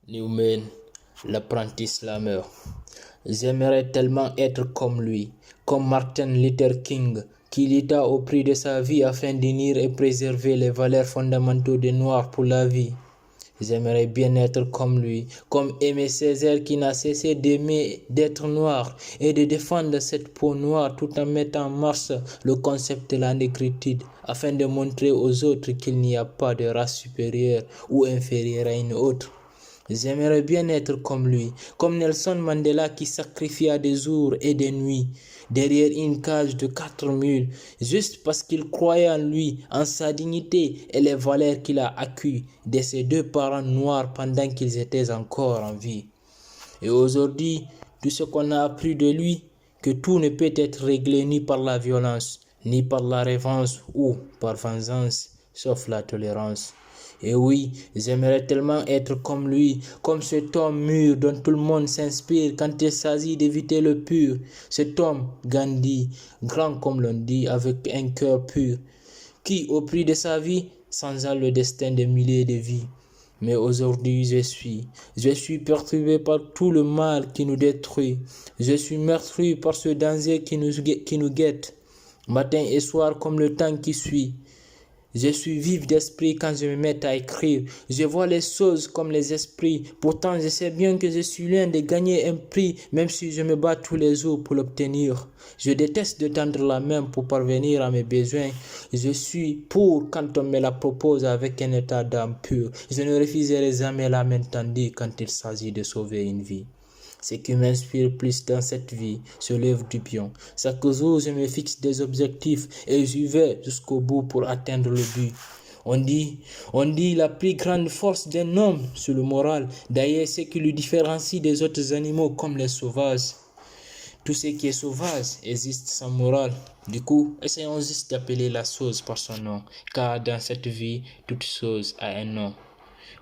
Newman, l'apprenti slammer. J'aimerais tellement être comme lui, comme Martin Luther King, qui lutta au prix de sa vie afin d'unir et préserver les valeurs fondamentales des Noirs pour la vie. J'aimerais bien être comme lui, comme Aimé Césaire qui n'a cessé d'aimer d'être noir et de défendre cette peau noire tout en mettant en marche le concept de la négritude afin de montrer aux autres qu'il n'y a pas de race supérieure ou inférieure à une autre. J'aimerais bien être comme lui, comme Nelson Mandela qui sacrifia des jours et des nuits derrière une cage de 4 mules, juste parce qu'il croyait en lui, en sa dignité et les valeurs qu'il a acquises de ses deux parents noirs pendant qu'ils étaient encore en vie. Et aujourd'hui, tout ce qu'on a appris de lui, que tout ne peut être réglé ni par la violence, ni par la revanche ou par vengeance, sauf la tolérance. Et oui, j'aimerais tellement être comme lui, comme cet homme mûr dont tout le monde s'inspire quand il s'agit d'éviter le pur. Cet homme, Gandhi, grand comme l'on dit, avec un cœur pur, qui, au prix de sa vie, changea le destin de milliers de vies. Mais aujourd'hui, je suis perturbé par tout le mal qui nous détruit. Je suis meurtri par ce danger qui nous guette, matin et soir comme le temps qui suit. Je suis vif d'esprit quand je me mets à écrire. Je vois les choses comme les esprits. Pourtant, je sais bien que je suis loin de gagner un prix, même si je me bats tous les jours pour l'obtenir. Je déteste de tendre la main pour parvenir à mes besoins. Je suis pour quand on me la propose avec un état d'âme pur. Je ne refuserai jamais la main tendue quand il s'agit de sauver une vie. Ce qui m'inspire plus dans cette vie, c'est l'œuvre du pion. Chaque jour, je me fixe des objectifs et j'y vais jusqu'au bout pour atteindre le but. On dit la plus grande force d'un homme, c'est le moral. D'ailleurs, ce qui le différencie des autres animaux comme les sauvages. Tout ce qui est sauvage existe sans morale. Du coup, essayons juste d'appeler la chose par son nom, car dans cette vie, toute chose a un nom.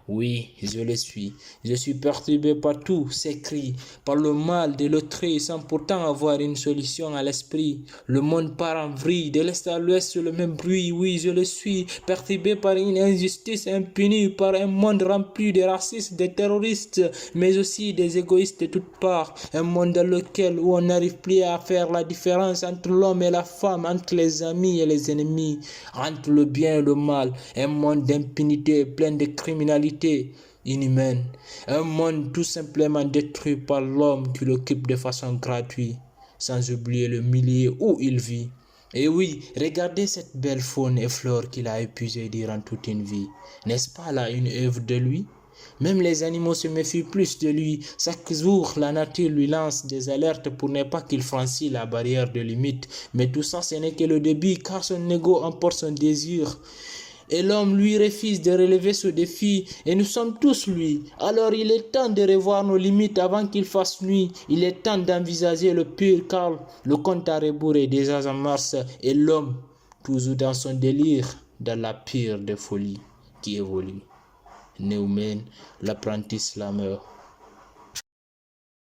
Oui, je le suis. Je suis perturbé par tous ces cris, par le mal de l'autre sans pourtant avoir une solution à l'esprit. Le monde part en vrille, de l'est à l'ouest sur le même bruit. Oui, je le suis. Perturbé par une injustice impunie, par un monde rempli de racistes, de terroristes, mais aussi des égoïstes de toutes parts. Un monde dans lequel où on n'arrive plus à faire la différence entre l'homme et la femme, entre les amis et les ennemis, entre le bien et le mal. Un monde d'impunité plein de criminalité inhumaine, un monde tout simplement détruit par l'homme qui l'occupe de façon gratuite, sans oublier le milieu où il vit. Et oui, regardez cette belle faune et flore qu'il a épuisée durant toute une vie. N'est-ce pas là une œuvre de lui? Même les animaux se méfient plus de lui. Chaque jour, la nature lui lance des alertes pour ne pas qu'il franchisse la barrière de limite. Mais tout ça, ce n'est que le début, car son ego emporte son désir. Et l'homme lui refuse de relever ce défi, et nous sommes tous lui. Alors il est temps de revoir nos limites avant qu'il fasse nuit. Il est temps d'envisager le pur, car le compte à rebours est déjà en marche, et l'homme, toujours dans son délire, dans la pire des folies qui évolue. Newman, l'apprenti slammer.